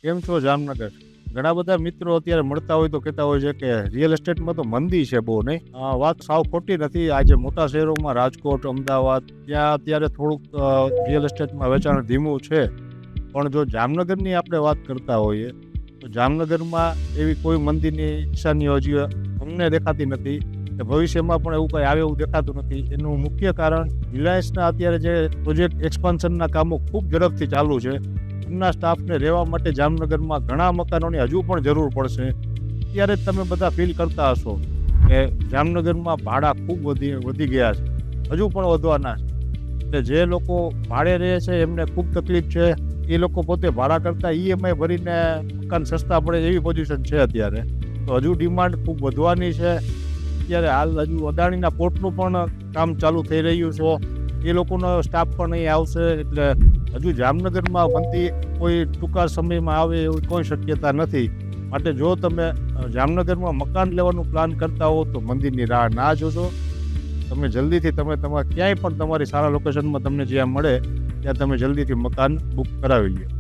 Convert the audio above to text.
કેમ છો જામનગર? ઘણા બધા મિત્રો અત્યારે મળતા હોય તો કહેતા હોય છે કે રિયલ એસ્ટેટમાં તો મંદી છે બહુ, નહીં? વાત સાવ ખોટી નથી. આજે મોટા શહેરોમાં રાજકોટ, અમદાવાદ ત્યાં અત્યારે થોડુંક રિયલ એસ્ટેટમાં વેચાણ ધીમું છે. પણ જો જામનગરની આપણે વાત કરતા હોઈએ તો જામનગરમાં એવી કોઈ મંદીની નિશાનીઓ હજી અમને દેખાતી નથી કે ભવિષ્યમાં પણ એવું કંઈ આવે એવું દેખાતું નથી. એનું મુખ્ય કારણ રિલાયન્સના અત્યારે જે પ્રોજેક્ટ એક્સપાન્શનના કામો ખૂબ ઝડપથી ચાલુ છે. એમના સ્ટાફને રહેવા માટે જામનગરમાં ઘણા મકાનોની હજુ પણ જરૂર પડશે. ત્યારે જ તમે બધા ફીલ કરતા હશો કે જામનગરમાં ભાડા ખૂબ વધી ગયા છે, હજુ પણ વધવાના છે. એટલે જે લોકો ભાડે રહે છે એમને ખૂબ તકલીફ છે. એ લોકો પોતે ભાડા કરતાં EMI ભરીને મકાન સસ્તા પડે એવી પોઝિશન છે અત્યારે. તો હજુ ડિમાન્ડ ખૂબ વધવાની છે. અત્યારે હાલ હજુ અદાણીના પોર્ટનું પણ કામ ચાલુ થઈ રહ્યું છે. એ લોકોનો સ્ટાફ પણ અહીં આવશે. એટલે હજુ જામનગરમાં મંદી કોઈ ટૂંકા સમયમાં આવે એવી કોઈ શક્યતા નથી. માટે જો તમે જામનગરમાં મકાન લેવાનું પ્લાન કરતા હો તો મંદીની રાહ ના જોશો. તમે જલ્દીથી તમારે ક્યાંય પણ તમારી સારા લોકેશનમાં તમને જ્યાં મળે ત્યાં તમે જલ્દીથી મકાન બુક કરાવી લો.